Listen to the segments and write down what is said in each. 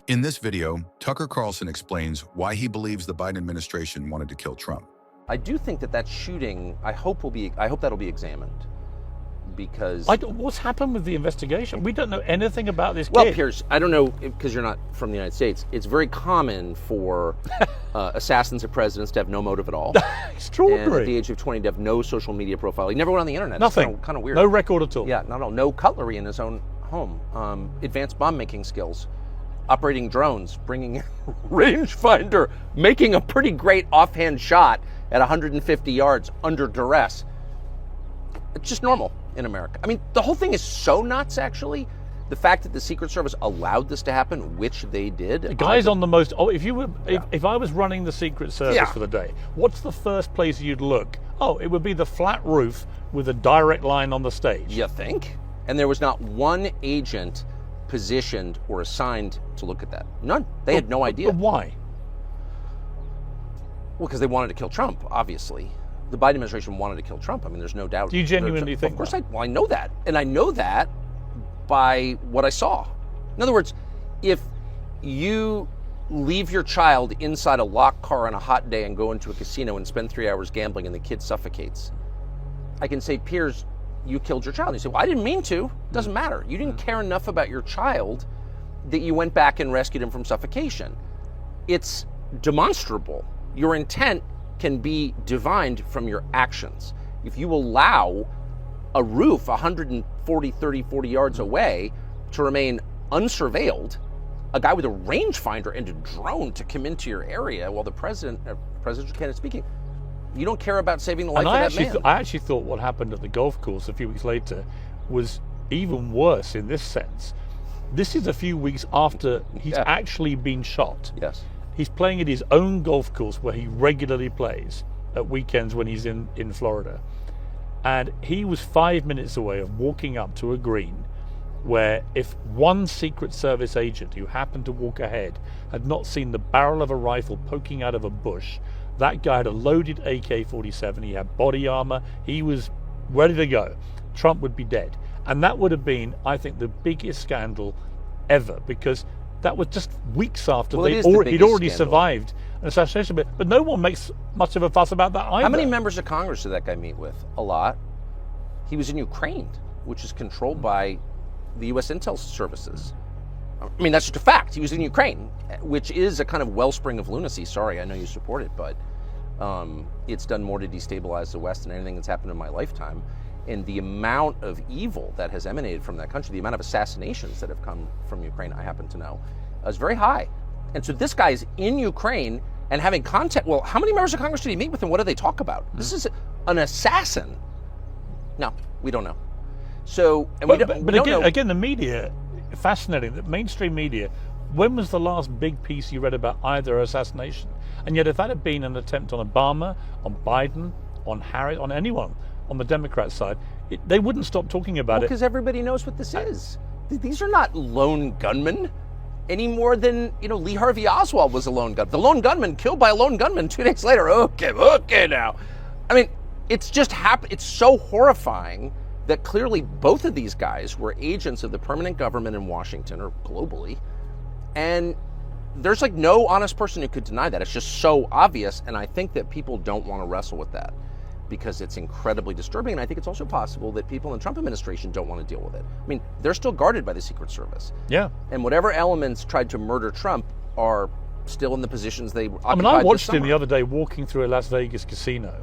In this video, Tucker Carlson explains why he believes the Biden administration wanted to kill Trump. I do think that shooting, I hope that'll be examined, because what's happened with the investigation? We don't know anything about this well, kid. Piers, I don't know, because you're not from the United States. It's very common for assassins of presidents to have no motive at all. Extraordinary. And at the age of 20, to have no social media profile. He never went on the internet. Nothing. It's kind of weird. No record at all. Yeah, not at all. No cutlery in his own home. Advanced bomb making skills. Operating drones, bringing rangefinder, making a pretty great offhand shot at 150 yards under duress. It's just normal in America. I mean, the whole thing is so nuts, actually. The fact that the Secret Service allowed this to happen, which they did. The guy's on the most. Oh, if I was running the Secret Service for the day, what's the first place you'd look? Oh, it would be the flat roof with a direct line on the stage. You think? And there was not one agent positioned or assigned to look at that. None. They had no idea. But why? Well, because they wanted to kill Trump, obviously. The Biden administration wanted to kill Trump. I mean, there's no doubt. Do you genuinely think Of course that? I know that. And I know that by what I saw. In other words, if you leave your child inside a locked car on a hot day and go into a casino and spend 3 hours gambling and the kid suffocates, I can say, Piers, you killed your child. And you say, well, I didn't mean to. It doesn't matter. You didn't care enough about your child that you went back and rescued him from suffocation. It's demonstrable. Your intent can be divined from your actions. If you allow a roof 30, 40 yards away to remain unsurveilled, a guy with a rangefinder and a drone to come into your area while the presidential candidate is speaking, you don't care about saving the life of that man. I actually thought what happened at the golf course a few weeks later was even worse in this sense. This is a few weeks after he's actually been shot. Yes. He's playing at his own golf course where he regularly plays at weekends when he's in Florida. And he was 5 minutes away of walking up to a green where if one Secret Service agent who happened to walk ahead had not seen the barrel of a rifle poking out of a bush, that guy had a loaded AK-47, he had body armor, he was ready to go. Trump would be dead. And that would have been, I think, the biggest scandal ever, because that was just weeks after he'd already survived an assassination. But no one makes much of a fuss about that either. How many members of Congress did that guy meet with? A lot. He was in Ukraine, which is controlled by the U.S. intel services. I mean, that's just a fact. He was in Ukraine, which is a kind of wellspring of lunacy. Sorry, I know you support it, but it's done more to destabilize the West than anything that's happened in my lifetime. And the amount of evil that has emanated from that country, the amount of assassinations that have come from Ukraine, I happen to know, is very high. And so this guy is in Ukraine and having contact. Well, how many members of Congress did he meet with, and what do they talk about? This is an assassin. No, we don't know. So, and we don't know. Again, the media, fascinating. The mainstream media. When was the last big piece you read about either assassination? And yet, if that had been an attempt on Obama, on Biden, on Harris, on anyone on the Democrat side, they wouldn't stop talking about it. Because everybody knows what this is. These are not lone gunmen any more than, Lee Harvey Oswald was a lone gunman. The lone gunman killed by a lone gunman 2 days later. Okay now. I mean, it's just it's so horrifying that clearly both of these guys were agents of the permanent government in Washington or globally. And there's like no honest person who could deny that. It's just so obvious. And I think that people don't want to wrestle with that because it's incredibly disturbing. And I think it's also possible that people in the Trump administration don't want to deal with it. I mean, they're still guarded by the Secret Service. Yeah. And whatever elements tried to murder Trump are still in the positions they occupied. I mean, I watched him the other day walking through a Las Vegas casino,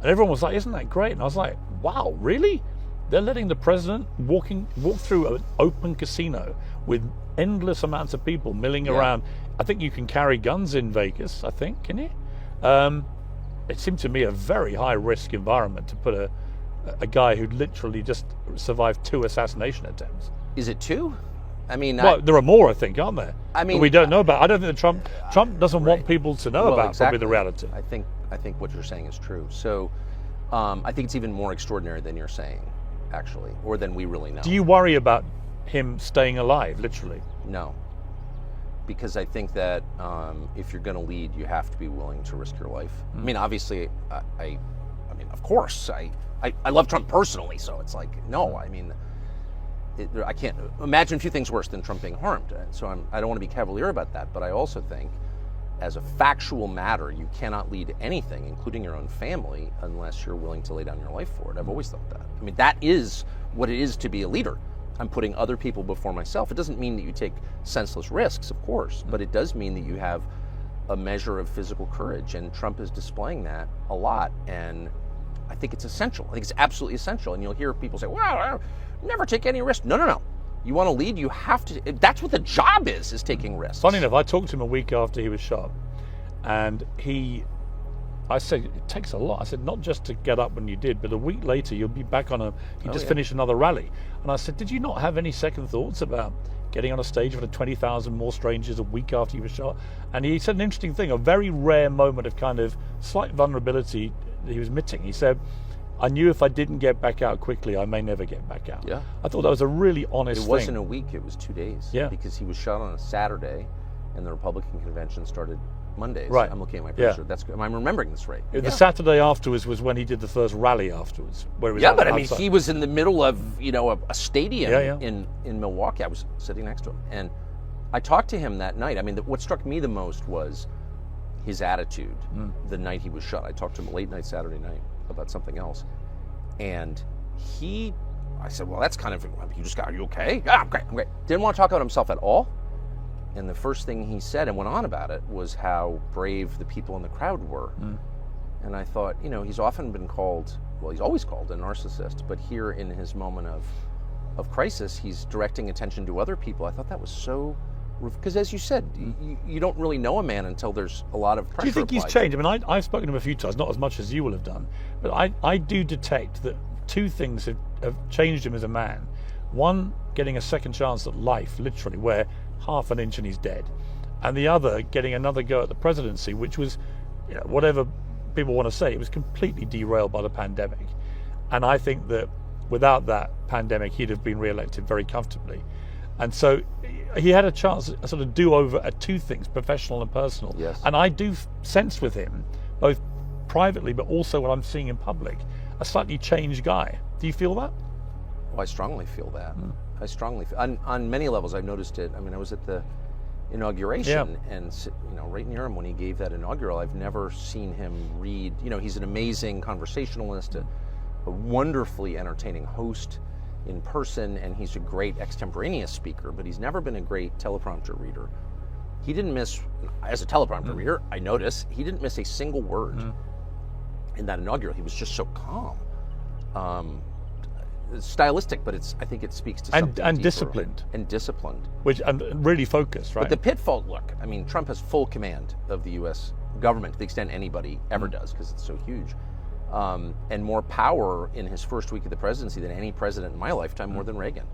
and everyone was like, isn't that great? And I was like, wow, really? They're letting the president walk through an open casino with endless amounts of people milling around. I think you can carry guns in Vegas, I think, can you? It seemed to me a very high-risk environment to put a guy who literally just survived 2 assassination attempts. Is it 2? I mean, well, there are more, I think, aren't there? I mean, that we don't know about. I don't think that Trump doesn't want people to know about. Exactly. Probably the reality. I think what you're saying is true. So, I think it's even more extraordinary than you're saying, actually, or than we really know. Do you worry about him staying alive, literally? No, because I think that if you're going to lead, you have to be willing to risk your life. I mean, obviously, I mean, of course, I love Trump personally, so it's like, no, I mean, I can't imagine a few things worse than Trump being harmed. So I don't want to be cavalier about that, but I also think, as a factual matter, you cannot lead anything, including your own family, unless you're willing to lay down your life for it. I've always thought that. I mean, that is what it is to be a leader. I'm putting other people before myself. It doesn't mean that you take senseless risks, of course, but it does mean that you have a measure of physical courage, and Trump is displaying that a lot, and I think it's essential. I think it's absolutely essential, and you'll hear people say, well, never take any risk. No. You want to lead, you have to. That's what the job is taking risks. Funny enough, I talked to him a week after he was shot, and I said, it takes a lot. I said, not just to get up when you did, but a week later you'll be back on you just finished another rally. And I said, did you not have any second thoughts about getting on a stage with 20,000 more strangers a week after you were shot? And he said an interesting thing, a very rare moment of kind of slight vulnerability that he was admitting. He said, I knew if I didn't get back out quickly, I may never get back out. Yeah. I thought that was a really honest thing. It wasn't a week, it was 2 days. Yeah. Because he was shot on a Saturday, and the Republican convention started Mondays. Right. I'm looking at my picture. That's good. I'm remembering this right. The Saturday afterwards was when he did the first rally afterwards. Where he was but I mean, outside. he was in the middle of, a stadium Yeah. in Milwaukee. I was sitting next to him, and I talked to him that night. I mean, what struck me the most was his attitude the night he was shot. I talked to him late night Saturday night about something else, and I said, well, that's kind of, are you okay? Yeah, I'm great. Didn't want to talk about himself at all. And the first thing he said and went on about it was how brave the people in the crowd were. And I thought, he's often been called, well, he's always called a narcissist, but here in his moment of crisis, he's directing attention to other people. I thought that was so, because as you said, you don't really know a man until there's a lot of pressure. Do you think he's applied. changed? I mean, I've spoken to him a few times, not as much as you will have done, but I do detect that two things have changed him as a man. One, getting a second chance at life, literally, where half an inch and he's dead. And the other, getting another go at the presidency, which was, whatever people want to say, it was completely derailed by the pandemic. And I think that without that pandemic, he'd have been re-elected very comfortably. And so he had a chance, a sort of do-over at two things, professional and personal. Yes. And I do sense with him, both privately but also what I'm seeing in public, a slightly changed guy. Do you feel that? Oh, I strongly feel that. I strongly feel, on many levels. I've noticed it. I mean, I was at the inauguration, and right near him when he gave that inaugural, I've never seen him read. He's an amazing conversationalist, a wonderfully entertaining host in person, and he's a great extemporaneous speaker. But he's never been a great teleprompter reader. He didn't miss, as a teleprompter reader, I noticed he didn't miss a single word in that inaugural. He was just so calm. Stylistic, but I think it speaks to something and deeper. disciplined, and really focused, right? But the pitfall, look, I mean, Trump has full command of the U.S. government to the extent anybody ever does, because it's so huge, and more power in his first week of the presidency than any president in my lifetime, more than Reagan.